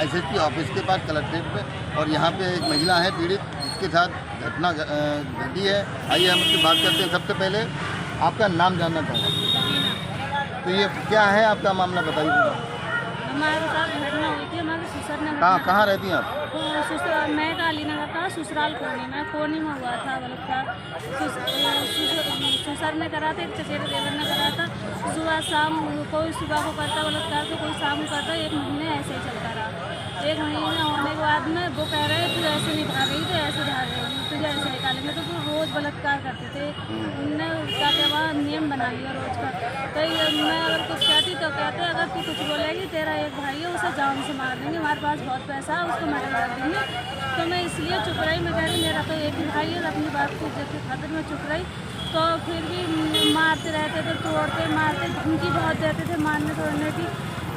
SSP office के पास collectorate पे, और यहाँ पे एक महिला है पीड़ित जिसके साथ घटना घटी है। आइए हम उससे बात करते हैं। सबसे पहले आपका नाम जानना चाहूँगा। तो ये क्या है आपका मामला, बताइए। हमारे साथ घटना हुई थी, हमारे ससुर ने कहाँ रहती हैं आप? मैं काली नगर का ससुराल कोनी में हुआ था बलात्कार। ससुर ने करा था, एक चचेरे देवर ने करा था। सुबह शाम कोई सुबह को करता बलात्कार, तो कोई शाम को करता। 1 महीने ऐसे ही चलता रहा। 1 महीने होने के बाद में वो कह रहे तू ऐसे नहीं भाग रही, तो ऐसे भाग रही, तुझे ऐसे निकालेंगे। तो रोज़ बलात्कार करते थे। उनने क्या क्या नियम बना लिया रोज़ का। तो मैं अगर कुछ कहती तो कहते अगर तू कुछ बोलेगी तेरा एक भाई है उसे जान से मार देंगे, हमारे पास बहुत पैसा है, उसको मर्डर कर देंगे। तो मैं इसलिए चुप रही। मैं कह रही मेरा तो एक ही भाई है, अपनी बात की इज्जत की खातिर मैं चुप रही। तो फिर भी मारते रहते थे, तोड़ते मारते, धमकी बहुत देते थे मारने तोड़ने की।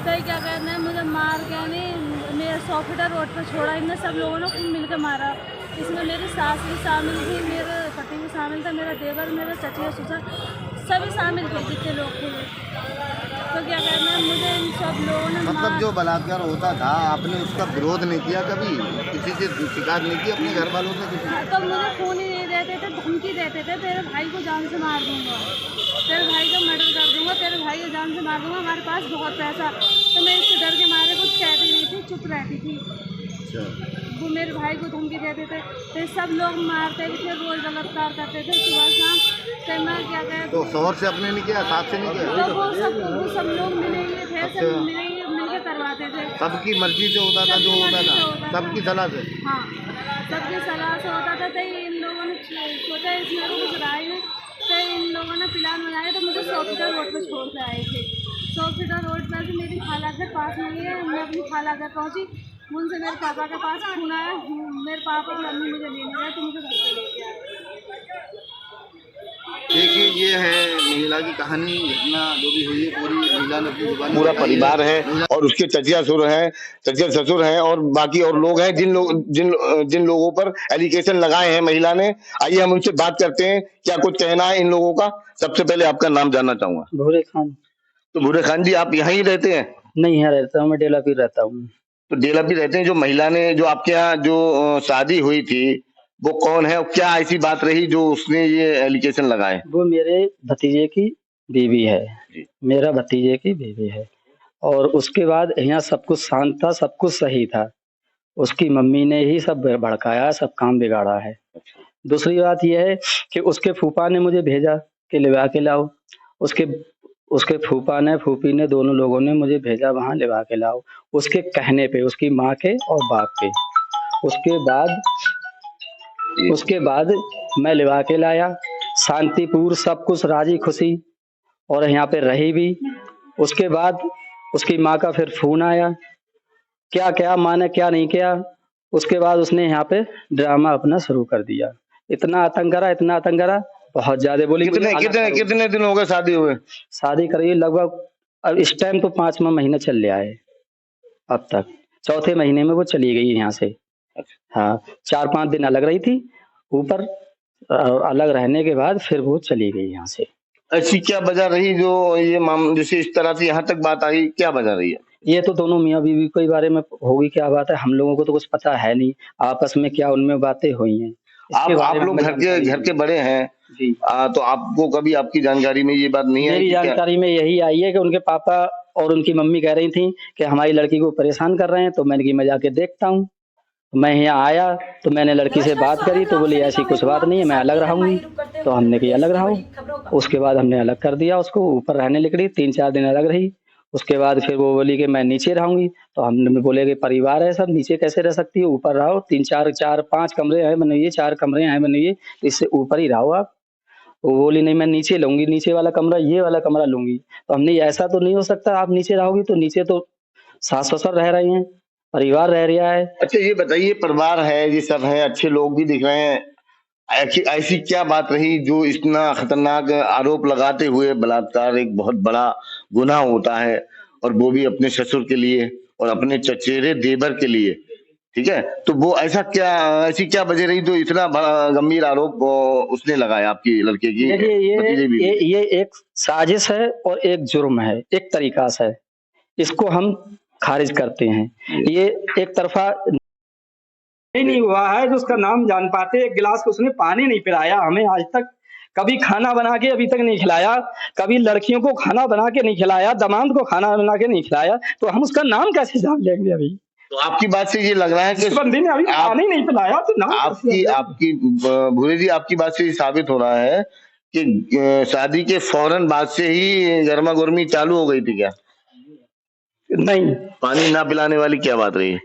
तो क्या कहते हैं, मुझे मार के नहीं मेरे 100 फीटर रोड पर छोड़ा। इनने सब लोगों ने खूब मिल के मारा। इसमें मेरी सास भी शामिल थी, मेरे पति भी शामिल था, मेरा देवर, मेरे चचिया ससुर सभी शामिल थे जितने लोग थे। तो क्या कहते हैं, मुझे इन सब लोगों ने मतलब जो बलात्कार होता था आपने उसका विरोध नहीं किया कभी? किसी से शिकायत नहीं की अपने घर वालों से? तो मुझे खून ही नहीं देते थे, धमकी देते थे तेरे भाई को जान से मार दूंगा, तेरे भाई का मर्डर कर दूंगा, तेरे भाई को जान से मार दूंगा, हमारे पास बहुत पैसा। तो मैं इससे डर के मारे कुछ कहती नहीं थी, चुप रहती थी। वो मेरे भाई को धमकी देते थे। तो सब लोग मारते थे, रोज बलात्कार करते थे सुबह शाम। तो मैं क्या कहते तो शोहर से अपने नहीं किया, साथ से नहीं किया? तो वो सब लोग मिलेंगे थे, सब मिलके करवाते थे। सबकी मर्जी से होता था, जो होता था सबकी सलाह से? हाँ, सबकी सलाह से होता था। तो इन लोगों ने सोचा इसमें को कुछ राय है, तो इन लोगों ने प्लान बनाया। तो मुझे 100 फीटर रोड पर छोड़ के आए थे। 100 फीटर रोड पर से मेरी खाला के पास में है। मैं अपनी खाला घर पहुँची, उनसे मेरे पापा के पास फोन आया। मेरे पापा और मम्मी मुझे लेने गए, तो मुझे घर पे लेके आए। देखिए, ये है महिला की कहानी। घटना जो भी हुई है पूरी महिला ने अपनी जुबानी पूरा बताई परिवार है और उसके चचिया ससुर हैं और बाकी और लोग हैं जिन लोगों पर एलिगेशन लगाए हैं महिला ने। आइए हम उनसे बात करते हैं, क्या कुछ कहना है इन लोगों का। सबसे पहले आपका नाम जानना चाहूंगा। भूरे खान। तो भूरे खान जी, आप यहाँ ही रहते हैं? नहीं, यहाँ रहता हूँ, मैं डेलापीर रहता हूँ। तो डेलापीर रहते हैं। जो महिला ने जो आपके यहाँ जो शादी हुई थी वो कौन है और क्या ऐसी बात रही जो उसने ये एलिगेशन लगाए? वो मेरे भतीजे की बीवी है, मेरा भतीजे की बीवी है। और उसके बाद यहाँ सब कुछ शांत था, सब कुछ सही था। उसकी मम्मी ने ही सब भड़काया, सब काम बिगाड़ा है। दूसरी बात यह है कि उसके फूफा ने मुझे भेजा कि लिवा के लाओ। उसके फूफा ने, फूफी ने, दोनों लोगों ने मुझे भेजा वहाँ लिवा के लाओ, उसके कहने पे, उसकी माँ के और बाप के। उसके बाद मैं लिवा के लाया, शांतिपूर्ण सब कुछ राजी खुशी, और यहाँ पे रही भी। उसके बाद उसकी माँ का फिर फोन आया, क्या क्या माँ ने क्या नहीं किया। उसके बाद उसने यहाँ पे ड्रामा अपना शुरू कर दिया। इतना आतंक करा, बहुत ज्यादा बोली। कितने दिन हो गए शादी हुए? शादी करिए लगभग, अब इस टाइम तो 5वां महीना चल रहा है। अब तक 4थे महीने में वो चली गई यहाँ से। हाँ, 4-5 दिन अलग रही थी ऊपर, अलग रहने के बाद फिर वो चली गई यहाँ से। ऐसी क्या वजह रही जो ये जैसे इस तरह से यहाँ तक बात आई, क्या वजह रही है? ये तो दोनों मियाँ बीवी के बारे में होगी, क्या बात है, हम लोगों को तो कुछ पता है नहीं आपस में क्या उनमें बातें हुई हैं। आप लोग घर के बड़े हैं जी। तो आपको कभी आपकी जानकारी में ये बात नहीं आई? मेरी जानकारी में यही आई है कि उनके पापा और उनकी मम्मी कह रही थी कि हमारी लड़की को परेशान कर रहे हैं। तो मैंने कि मैं जाके देखता हूँ। मैं यहाँ आया तो मैंने लड़की से बात करी, तो बोली ऐसी कुछ बात नहीं है, मैं अलग रहूंगी। तो हमने कि अलग रहो। उसके बाद हमने अलग कर दिया उसको, ऊपर रहने लगी, 3-4 दिन अलग रही। उसके बाद फिर वो बोली कि मैं नीचे रहूंगी। तो हमने बोले कि परिवार है सब, नीचे कैसे रह सकती है, ऊपर रहो। 3-4-5 कमरे हैं बने हुए, 4 कमरे हैं बने हुए, इससे ऊपर ही रहो आप। वो बोली नहीं मैं नीचे लूंगी, नीचे वाला कमरा, ये वाला कमरा लूंगी। तो हमने ऐसा तो नहीं हो सकता, आप नीचे रहोगी। तो नीचे तो सास ससुर रह रही हैं, परिवार रह रहा है। अच्छा ये बताइए, परिवार है, ये सब है, अच्छे लोग भी दिख रहे हैं, ऐसी क्या बात रही जो इतना खतरनाक आरोप लगाते हुए? बलात्कार एक बहुत बड़ा गुनाह होता है, और वो भी अपने ससुर के लिए और अपने चचेरे देवर के लिए, ठीक है? तो वो ऐसी क्या वजह रही जो इतना गंभीर आरोप उसने लगाया आपकी लड़के की? देखिए, ये एक साजिश है और एक जुर्म है, एक तरीका से। इसको हम खारिज करते हैं। ये एक तरफा नहीं हुआ है जो उसका नाम जान पाते। एक गिलास उसने पानी नहीं पिलाया हमें आज तक, कभी खाना बना के अभी तक नहीं खिलाया, कभी लड़कियों को खाना बना के नहीं खिलाया, दामाद को खाना बना के नहीं खिलाया, तो हम उसका नाम कैसे जान लेंगे? अभी तो आपकी बात से ये लग रहा है कि इस बंदे ने अभी पानी नहीं पिलाया तो नाम आपकी भूरे जी, आपकी बात से ये साबित हो रहा है कि शादी के फौरन बाद से ही गर्मा गर्मी चालू हो गई थी क्या? नहीं पानी ना पिलाने वाली क्या बात रही?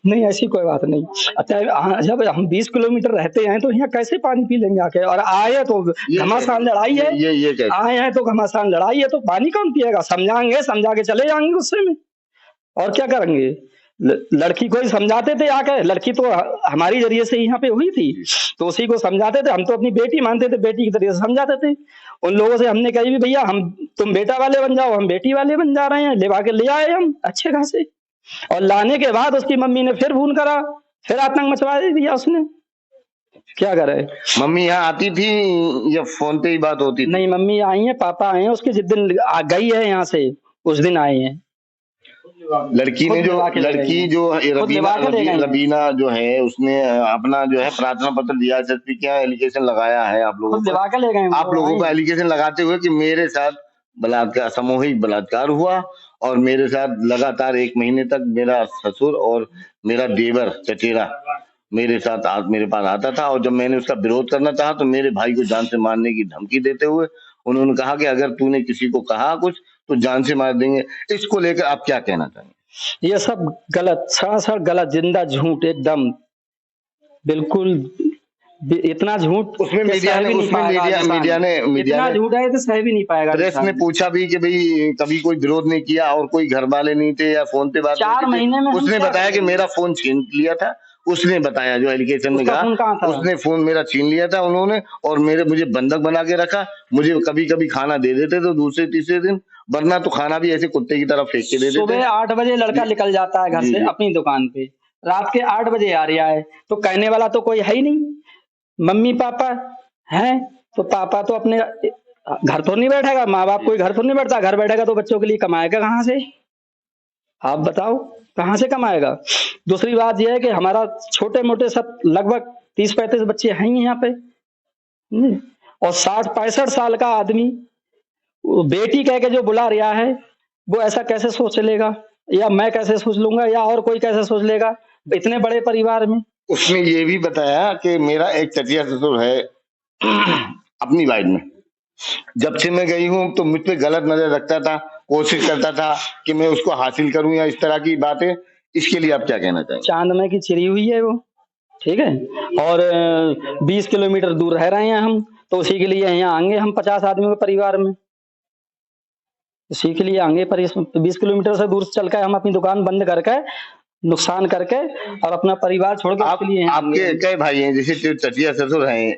नहीं, ऐसी कोई बात नहीं। अच्छा, जब हम 20 किलोमीटर रहते हैं तो यहाँ कैसे पानी पी लेंगे आके? और आए तो घमासान लड़ाई है, ये कैसे? आए हैं तो घमासान लड़ाई है, तो पानी कौन पिएगा? समझाएंगे, समझा के चले जाएंगे गुस्से में, और क्या करेंगे? लड़की को ही समझाते थे आके, लड़की तो हमारी जरिए से यहाँ पे हुई थी, तो उसी को समझाते थे। हम तो अपनी बेटी मानते थे, बेटी की जरिए से समझाते थे। उन लोगों से हमने कही भी भैया तुम बेटा वाले बन जाओ, हम बेटी वाले बन जा रहे हैं, लेवा के ले आए हम अच्छे खासे। और लाने के बाद उसकी मम्मी ने फिर फोन करा, फिर आतंक मचवा दिया उसने। क्या करे? मम्मी यहाँ आती थी या फोन पे ही बात होती थी? नहीं, मम्मी आई है, पापा आए हैं, उसके जिस दिन गई है यहाँ से उस दिन आए हैं। लड़की ने जो रबीना जो है, उसने अपना जो है प्रार्थना पत्र दिया, एसएसपी क्या एलिगेशन लगाया है आप लोगों को एलिगेशन लगाते हुए कि मेरे साथ बलात्कार, सामूहिक बलात्कार हुआ, और मेरे साथ लगातार 1 महीने तक मेरा ससुर और मेरा देवर चचेरा मेरे पास आता था, और जब मैंने उसका विरोध करना चाहा तो मेरे भाई को जान से मारने की धमकी देते हुए उन्होंने कहा कि अगर तूने किसी को कहा कुछ तो जान से मार देंगे। इसको लेकर आप क्या कहना चाहेंगे? ये सब गलत, सरासर गलत, जिंदा झूठ, एकदम बिल्कुल इतना झूठ। उसमें मीडिया ने इतना झूठ है तो सह भी नहीं पाएगा। प्रेस ने पूछा भी कि भाई कभी कोई विरोध नहीं किया और कोई घर वाले नहीं थे या फोन पे बात 4 महीने में उसने बताया कि मेरा फोन छीन लिया था। उसने बताया जो एलिगेशन में कहा, उसने फोन मेरा छीन लिया था उन्होंने, और मुझे बंधक बना के रखा। मुझे कभी कभी खाना दे देते तो दूसरे तीसरे दिन, वरना तो खाना भी ऐसे कुत्ते की तरह फेंक के दे देते। सुबह 8 बजे लड़का निकल जाता है घर से अपनी दुकान पे, रात के 8 बजे आ रहा है, तो कहने वाला तो कोई है ही नहीं। मम्मी पापा हैं तो पापा तो अपने घर तो नहीं बैठेगा, माँ बाप कोई घर तो नहीं बैठता, घर बैठेगा तो बच्चों के लिए कमाएगा कहाँ से? आप बताओ कहाँ से कमाएगा? दूसरी बात यह है कि हमारा छोटे मोटे सब लगभग 30-35 बच्चे हैं यहाँ पे, और 60-65 साल का आदमी बेटी कह के जो बुला रहा है, वो ऐसा कैसे सोच लेगा? या मैं कैसे सोच लूंगा, या और कोई कैसे सोच लेगा इतने बड़े परिवार में? उसने ये भी बताया कि मेरा एक चचिया ससुर है अपनी वाइफ में, जब से मैं गई हूँ तो मुझ पे गलत नजर रखता था, कोशिश करता था कि मैं उसको हासिल करूं या इस तरह की बातें। इसके लिए आप क्या कहना चाहेंगे? चांद में की चिड़ी हुई है वो, ठीक है, और 20 किलोमीटर दूर रह रहे हैं हम, तो उसी के लिए यहाँ आएंगे हम 50 आदमियों के परिवार में, इसी के लिए आएंगे। पर 20 किलोमीटर से दूर चल कर हम अपनी दुकान बंद करके, नुकसान करके और अपना परिवार छोड़ के आपके कई भाई हैं, जैसे चचिया ससुर हैं,